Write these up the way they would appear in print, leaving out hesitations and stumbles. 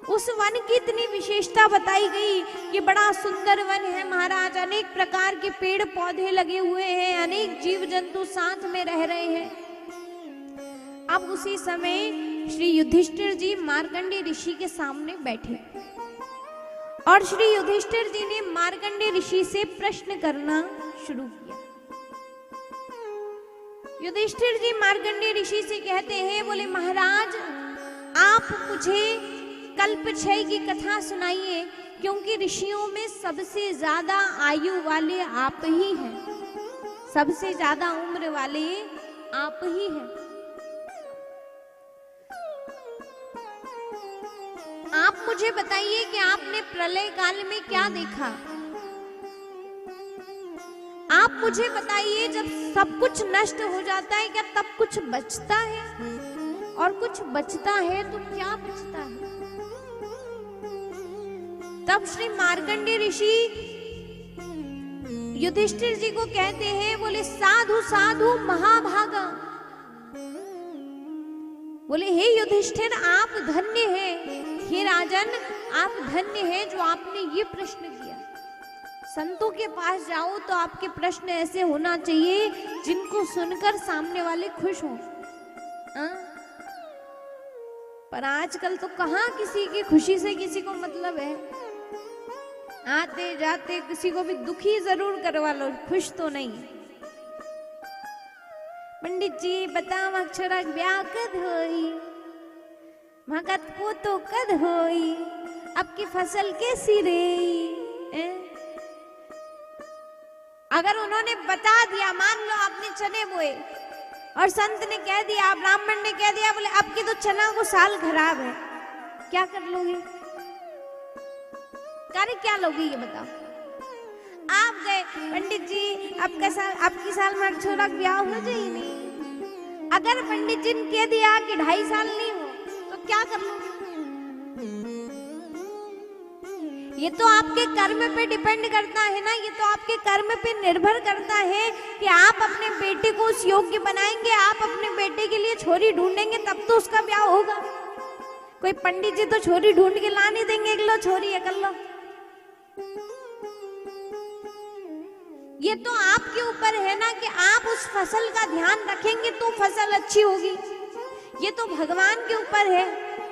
उस वन की इतनी विशेषता बताई गई कि बड़ा सुंदर वन है महाराज, अनेक प्रकार के पेड़ पौधे लगे हुए हैं, अनेक जीव जंतु साथ में रह रहे हैं। अब उसी समय श्री युधिष्ठिर जी मार्कंडेय ऋषि के सामने बैठे और श्री युधिष्ठिर जी ने मार्कंडेय ऋषि से प्रश्न करना शुरू किया। युधिष्ठिर जी मार्कंडेय ऋषि से कहते हैं, बोले महाराज आप मुझे कल्पक्षय की कथा सुनाइए, क्योंकि ऋषियों में सबसे ज्यादा आयु वाले आप ही हैं, सबसे ज्यादा उम्र वाले आप ही हैं। आप मुझे बताइए कि आपने प्रलय काल में क्या देखा। आप मुझे बताइए जब सब कुछ नष्ट हो जाता है क्या तब कुछ बचता है, और कुछ बचता है तो क्या बचता है। तब श्री मार्कंडेय ऋषि युधिष्ठिर जी को कहते हैं, बोले साधु साधु महाभागा, बोले हे युधिष्ठिर आप धन्य हैं, हे राजन आप धन्य हैं जो आपने ये प्रश्न किया। संतों के पास जाओ तो आपके प्रश्न ऐसे होना चाहिए जिनको सुनकर सामने वाले खुश हों। पर आजकल तो कहाँ किसी की खुशी से किसी को मतलब है, आते जाते किसी को भी दुखी जरूर करवा लो, खुश तो नहीं। पंडित जी बताओ अक्षर ब्याह कद होई, भगत को तो कद होई, अब की फसल कैसी रे। अगर उन्होंने बता दिया, मान लो आपने चने बोए और संत ने कह दिया, ब्राह्मण ने कह दिया, बोले अब की तो चना को साल खराब है, क्या कर लोगे, कार्य क्या लोगे ये बताओ। आप गए पंडित जी आपकी साल में छोरा ब्याह हो जाए नहीं। अगर पंडित जी ने कह दिया कि 2.5 साल नहीं हो तो क्या कर लोगे। ये तो आपके कर्म पे डिपेंड करता है ना, ये तो आपके कर्म पे निर्भर करता है कि आप अपने बेटे को उस योग्य बनाएंगे, आप अपने बेटे के लिए छोरी ढूंढेंगे तब तो उसका ब्याह होगा। कोई पंडित जी तो छोरी ढूंढ के ला नहीं देंगे, लो छोरी है कर लो। ये तो आपके ऊपर है ना कि आप उस फसल का ध्यान रखेंगे तो फसल अच्छी होगी। ये तो भगवान के ऊपर है,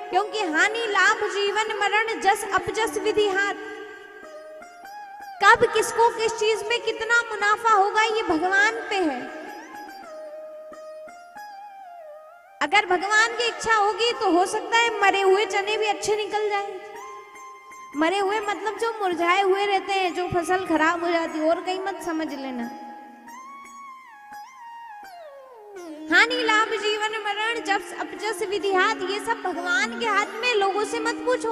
क्योंकि हानि लाभ जीवन मरण जस अपजस विधि हाथ, कब किसको किस चीज में कितना मुनाफा होगा ये भगवान पे है। अगर भगवान की इच्छा होगी तो हो सकता है मरे हुए चने भी अच्छे निकल जाए। मरे हुए मतलब जो मुरझाए हुए रहते हैं, जो फसल खराब हो जाती है, और कहीं मत समझ लेना। हानि लाभ जीवन मरण जब अपजस विधि हाथ, ये सब भगवान के हाथ में, लोगों से मत पूछो।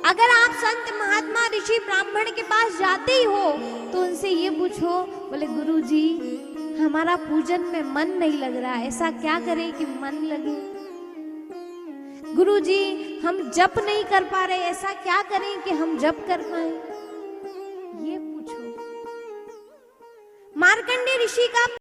अगर आप संत महात्मा ऋषि ब्राह्मण के पास जाते ही हो तो उनसे ये पूछो, बोले गुरुजी हमारा पूजन में मन नहीं लग रहा, ऐसा क्या करें कि मन लगे। गुरुजी हम जप नहीं कर पा रहे, ऐसा क्या करें कि हम जप कर पाए, ये पूछो। मार्कंडेय ऋषि का